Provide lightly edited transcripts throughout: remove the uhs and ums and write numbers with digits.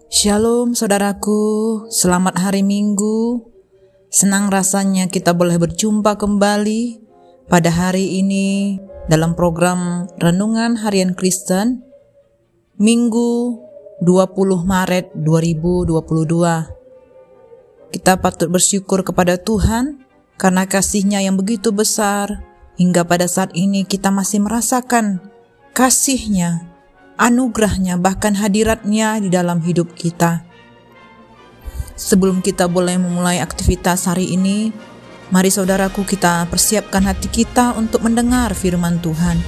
Shalom saudaraku, selamat hari Minggu. Senang rasanya kita boleh berjumpa kembali pada hari ini dalam program Renungan Harian Kristen Minggu 20 Maret 2022. Kita patut bersyukur kepada Tuhan karena kasih-Nya yang begitu besar hingga pada saat ini kita masih merasakan kasih-Nya, anugerah-Nya, bahkan hadirat-Nya di dalam hidup kita. Sebelum kita boleh memulai aktivitas hari ini, mari saudaraku kita persiapkan hati kita untuk mendengar firman Tuhan.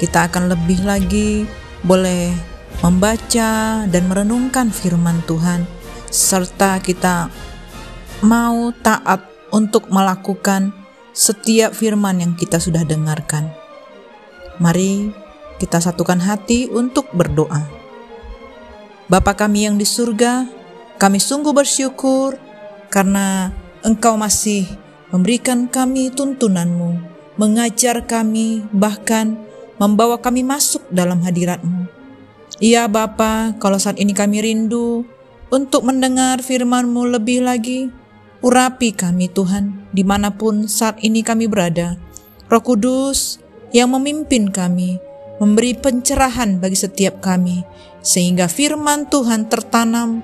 Kita akan lebih lagi boleh membaca dan merenungkan firman Tuhan, serta kita mau taat untuk melakukan setiap firman yang kita sudah dengarkan. Mari kita satukan hati untuk berdoa. Bapa kami yang di surga, kami sungguh bersyukur karena Engkau masih memberikan kami tuntunan-Mu, mengajar kami, bahkan membawa kami masuk dalam hadirat-Mu. Ya Bapa, kalau saat ini kami rindu untuk mendengar firman-Mu lebih lagi, urapi kami Tuhan, dimanapun saat ini kami berada. Roh Kudus yang memimpin kami, memberi pencerahan bagi setiap kami, sehingga firman Tuhan tertanam,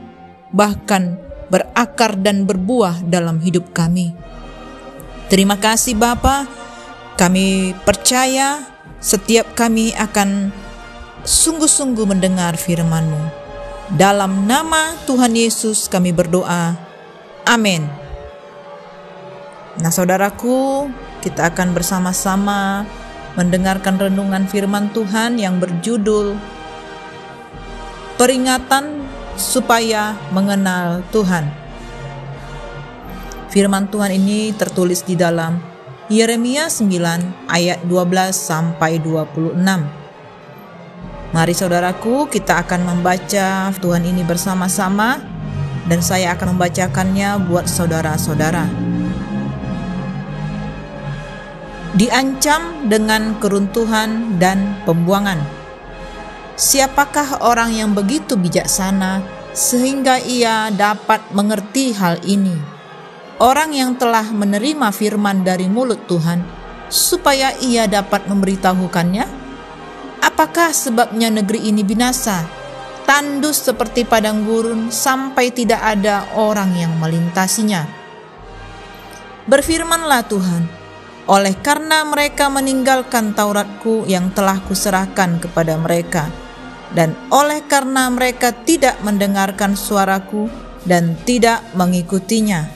bahkan berakar dan berbuah dalam hidup kami. Terima kasih Bapa, kami percaya setiap kami akan sungguh-sungguh mendengar firman-Mu. Dalam nama Tuhan Yesus kami berdoa, amin. Nah saudaraku, kita akan bersama-sama mendengarkan renungan firman Tuhan yang berjudul Peringatan supaya mengenal Tuhan. Firman Tuhan ini tertulis di dalam Yeremia 9 ayat 12 sampai 26. Mari saudaraku, kita akan membaca Tuhan ini bersama-sama dan saya akan membacakannya buat saudara-saudara. Diancam dengan keruntuhan dan pembuangan. Siapakah orang yang begitu bijaksana sehingga ia dapat mengerti hal ini? Orang yang telah menerima firman dari mulut Tuhan supaya ia dapat memberitahukannya? Apakah sebabnya negeri ini binasa, tandus seperti padang gurun sampai tidak ada orang yang melintasinya? Berfirmanlah Tuhan, oleh karena mereka meninggalkan Tauratku yang telah kuserahkan kepada mereka, dan oleh karena mereka tidak mendengarkan suaraku dan tidak mengikutinya,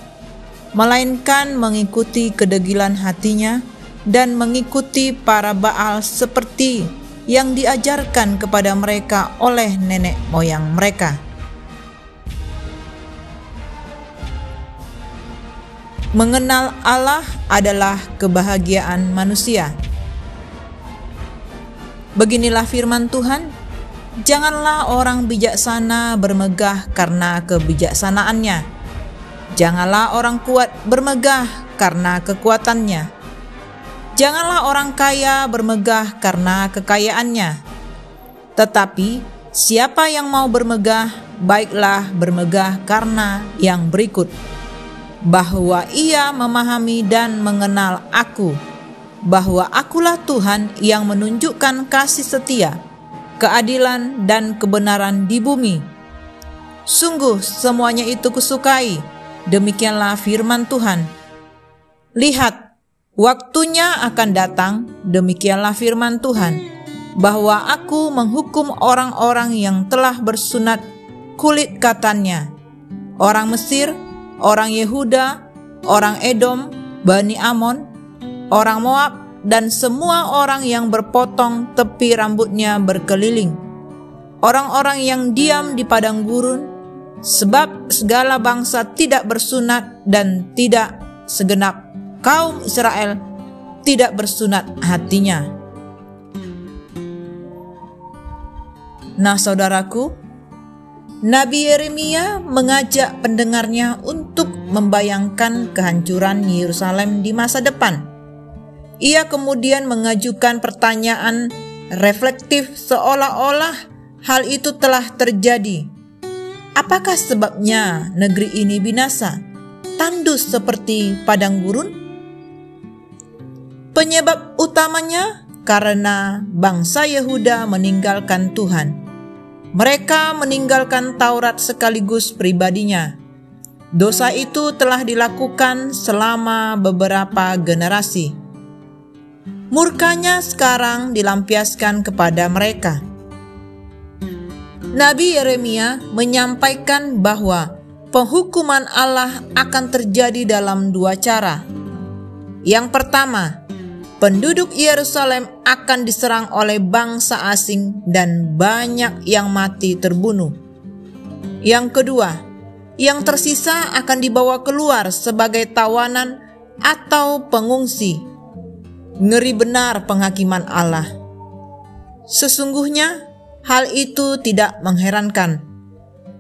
melainkan mengikuti kedegilan hatinya dan mengikuti para Baal seperti yang diajarkan kepada mereka oleh nenek moyang mereka. Mengenal Allah adalah kebahagiaan manusia. Beginilah firman Tuhan, janganlah orang bijaksana bermegah karena kebijaksanaannya. Janganlah orang kuat bermegah karena kekuatannya. Janganlah orang kaya bermegah karena kekayaannya. Tetapi siapa yang mau bermegah, baiklah bermegah karena yang berikut, bahwa ia memahami dan mengenal Aku, bahwa Akulah Tuhan yang menunjukkan kasih setia, keadilan dan kebenaran di bumi. Sungguh semuanya itu kusukai, demikianlah firman Tuhan. Lihat, waktunya akan datang, demikianlah firman Tuhan, bahwa Aku menghukum orang-orang yang telah bersunat kulit katannya, orang Mesir, orang Yehuda, orang Edom, Bani Amon, orang Moab, dan semua orang yang berpotong tepi rambutnya berkeliling, orang-orang yang diam di padang gurun, sebab segala bangsa tidak bersunat dan tidak segenap kaum Israel tidak bersunat hatinya. Nah saudaraku, Nabi Yeremia mengajak pendengarnya untuk membayangkan kehancuran Yerusalem di masa depan. Ia kemudian mengajukan pertanyaan reflektif seolah-olah hal itu telah terjadi. Apakah sebabnya negeri ini binasa, tandus seperti padang gurun? Penyebab utamanya karena bangsa Yehuda meninggalkan Tuhan. Mereka meninggalkan Taurat sekaligus pribadinya. Dosa itu telah dilakukan selama beberapa generasi. Murkanya sekarang dilampiaskan kepada mereka. Nabi Yeremia menyampaikan bahwa penghukuman Allah akan terjadi dalam dua cara. Yang pertama, penduduk Yerusalem akan diserang oleh bangsa asing dan banyak yang mati terbunuh. Yang kedua, yang tersisa akan dibawa keluar sebagai tawanan atau pengungsi. Ngeri benar penghakiman Allah. Sesungguhnya hal itu tidak mengherankan.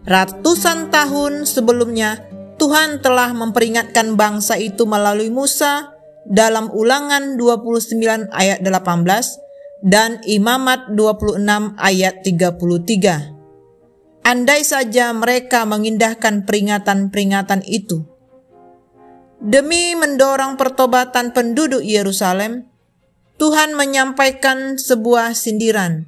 Ratusan tahun sebelumnya, Tuhan telah memperingatkan bangsa itu melalui Musa dalam Ulangan 29 ayat 18 dan Imamat 26 ayat 33. Andai saja mereka mengindahkan peringatan-peringatan itu. Demi mendorong pertobatan penduduk Yerusalem, Tuhan menyampaikan sebuah sindiran.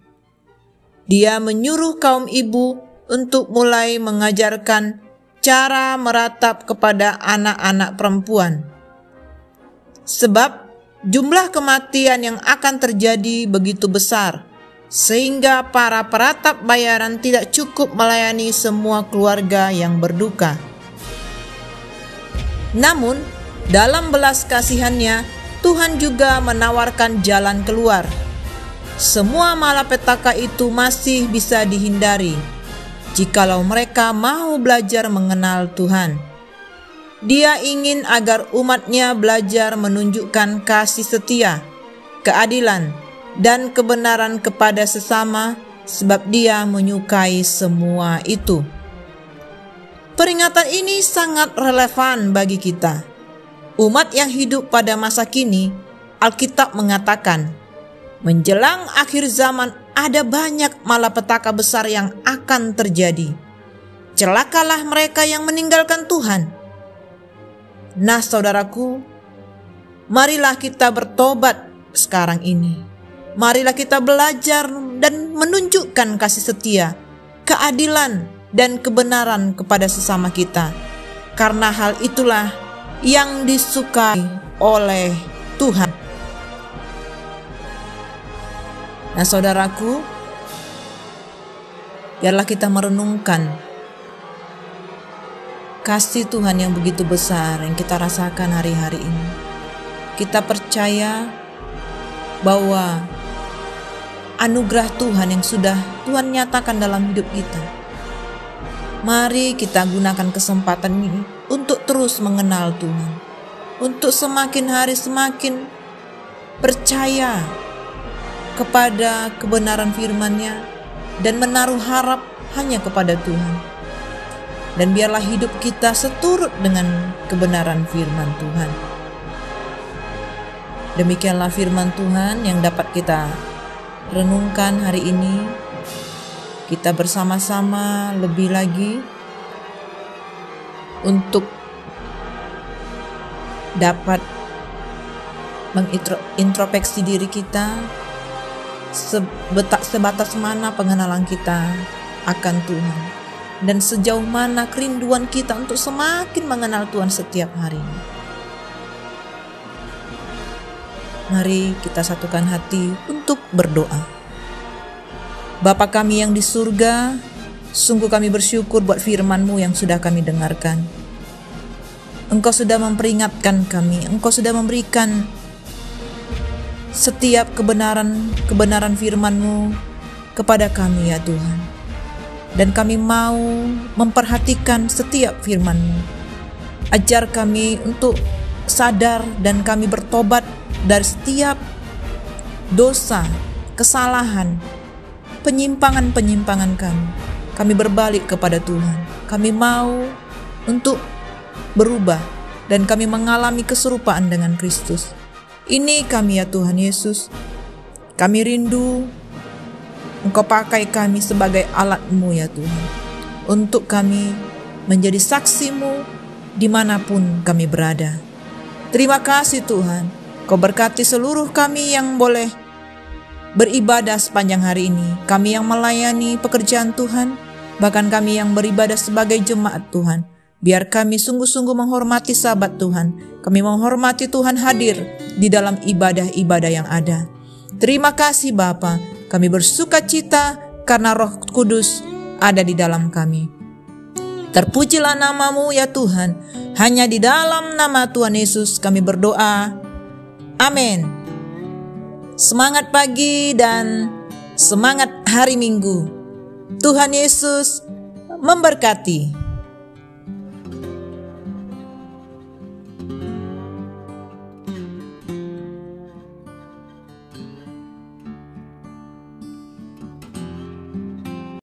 Dia menyuruh kaum ibu untuk mulai mengajarkan cara meratap kepada anak-anak perempuan. Sebab jumlah kematian yang akan terjadi begitu besar, sehingga para peratap bayaran tidak cukup melayani semua keluarga yang berduka. Namun, dalam belas kasihannya, Tuhan juga menawarkan jalan keluar. Semua malapetaka itu masih bisa dihindari jikalau mereka mau belajar mengenal Tuhan. Dia ingin agar umatnya belajar menunjukkan kasih setia, keadilan, dan kebenaran kepada sesama, sebab Dia menyukai semua itu. Peringatan ini sangat relevan bagi kita. Umat yang hidup pada masa kini, Alkitab mengatakan, menjelang akhir zaman ada banyak malapetaka besar yang akan terjadi. Celakalah mereka yang meninggalkan Tuhan. Nah, saudaraku, marilah kita bertobat sekarang ini. Marilah kita belajar dan menunjukkan kasih setia, keadilan, dan kebenaran kepada sesama kita. Karena hal itulah yang disukai oleh Tuhan. Nah, saudaraku, biarlah kita merenungkan kasih Tuhan yang begitu besar yang kita rasakan hari-hari ini. Kita percaya bahwa anugerah Tuhan yang sudah Tuhan nyatakan dalam hidup kita. Mari kita gunakan kesempatan ini untuk terus mengenal Tuhan, untuk semakin hari semakin percaya kepada kebenaran firman-Nya dan menaruh harap hanya kepada Tuhan. Dan biarlah hidup kita seturut dengan kebenaran firman Tuhan. Demikianlah firman Tuhan yang dapat kita renungkan hari ini. Kita bersama-sama lebih lagi untuk dapat mengintrospeksi diri kita, sebatas mana pengenalan kita akan Tuhan, dan sejauh mana kerinduan kita untuk semakin mengenal Tuhan setiap harinya. Mari kita satukan hati untuk berdoa. Bapa kami yang di surga, sungguh kami bersyukur buat firman-Mu yang sudah kami dengarkan. Engkau sudah memperingatkan kami, Engkau sudah memberikan setiap kebenaran firman-Mu kepada kami ya Tuhan. Dan kami mau memperhatikan setiap firman-Mu. Ajar kami untuk sadar dan kami bertobat dari setiap dosa, kesalahan, penyimpangan-penyimpangan kami. Kami berbalik kepada Tuhan. Kami mau untuk berubah dan kami mengalami keserupaan dengan Kristus. Ini kami ya Tuhan Yesus. Kami rindu Engkau pakai kami sebagai alat-Mu ya Tuhan. untuk kami menjadi saksi-Mu dimanapun kami berada. Terima kasih Tuhan, Kau berkati seluruh kami yang boleh beribadah sepanjang hari ini, kami yang melayani pekerjaan Tuhan, bahkan kami yang beribadah sebagai jemaat Tuhan. Biar kami sungguh-sungguh menghormati Sabat Tuhan, kami menghormati Tuhan hadir di dalam ibadah-ibadah yang ada. Terima kasih Bapa, kami bersuka cita karena Roh Kudus ada di dalam kami. Terpujilah nama-Mu ya Tuhan, hanya di dalam nama Tuhan Yesus kami berdoa. Amin. Semangat pagi dan semangat hari Minggu. Tuhan Yesus memberkati.